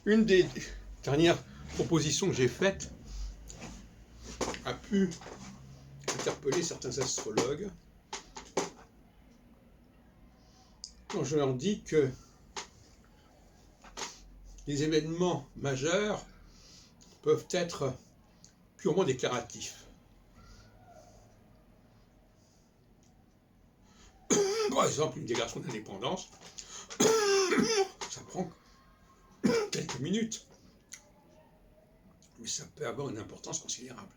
Une des dernières propositions que j'ai faites a pu interpeller certains astrologues quand je leur dis que les événements majeurs peuvent être purement déclaratifs. Par exemple, une déclaration d'indépendance, ça prend quelques minutes, mais ça peut avoir une importance considérable.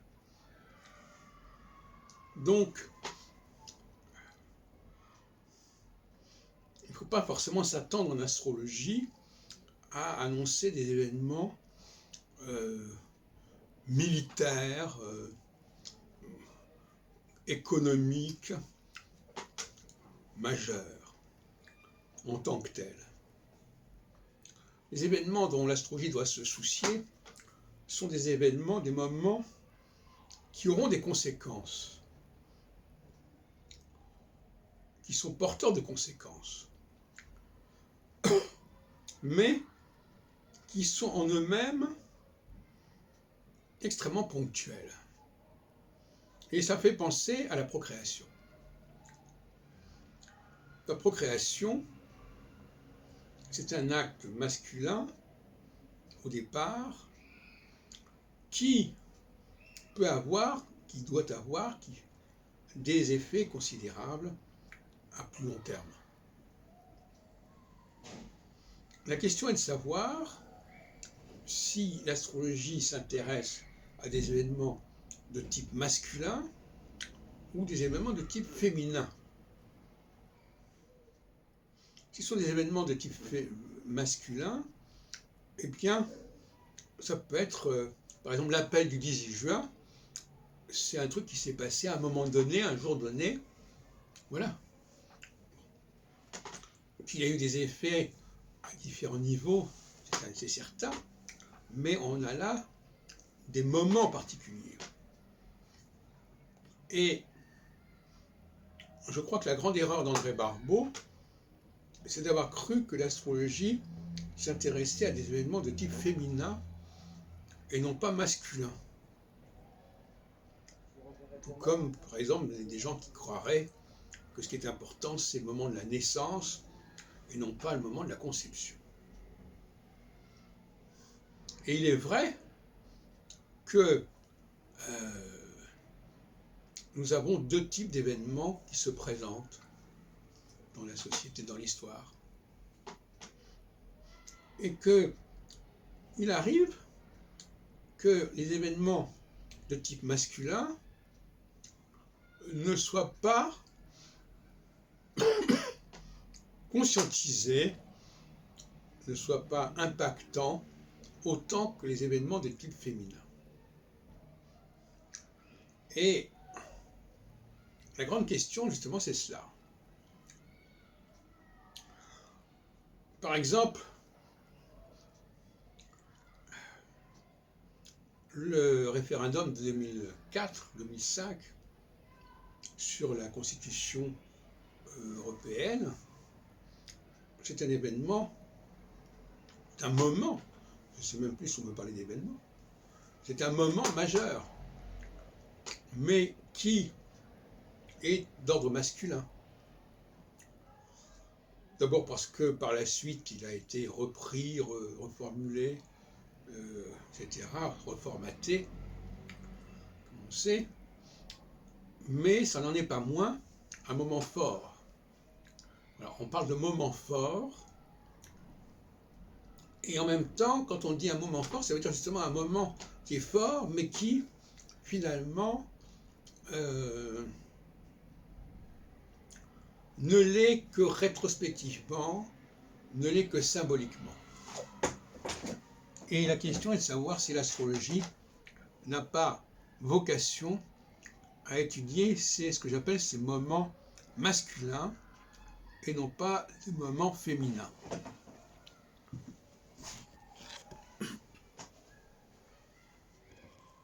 Donc, il ne faut pas forcément s'attendre en astrologie à annoncer des événements militaires, économiques, majeurs, en tant que tels. Les événements dont l'astrologie doit se soucier sont des événements, des moments qui auront des conséquences, qui sont porteurs de conséquences, mais qui sont en eux-mêmes extrêmement ponctuels. Et ça fait penser à la procréation. La procréation, c'est un acte masculin, au départ, qui peut avoir, qui doit avoir, des effets considérables à plus long terme. La question est de savoir si l'astrologie s'intéresse à des événements de type masculin ou des événements de type féminin. Si ce sont des événements de type masculin, eh bien, ça peut être, par exemple, l'appel du 18 juin, c'est un truc qui s'est passé à un moment donné, un jour donné, voilà. Puis il y a eu des effets à différents niveaux, c'est certain, mais on a là des moments particuliers. Et je crois que la grande erreur d'André Barbeau, c'est d'avoir cru que l'astrologie s'intéressait à des événements de type féminin et non pas masculin. Tout comme, par exemple, des gens qui croiraient que ce qui est important, c'est le moment de la naissance et non pas le moment de la conception. Et il est vrai que nous avons deux types d'événements qui se présentent dans la société, dans l'histoire. Et qu'il arrive que les événements de type masculin ne soient pas conscientisés, ne soient pas impactants autant que les événements de type féminin. Et la grande question, justement, c'est cela. Par exemple, le référendum de 2004-2005 sur la Constitution européenne, c'est un événement, un moment, je ne sais même plus si on peut parler d'événement, c'est un moment majeur, mais qui est d'ordre masculin. D'abord parce que par la suite, il a été repris, reformulé, etc., reformaté, comme on sait, mais ça n'en est pas moins un moment fort. Alors, on parle de moment fort, et en même temps, quand on dit un moment fort, ça veut dire justement un moment qui est fort, mais qui, finalement, ne l'est que rétrospectivement, ne l'est que symboliquement. Et la question est de savoir si l'astrologie n'a pas vocation à étudier ce que j'appelle ces moments masculins et non pas des moments féminins.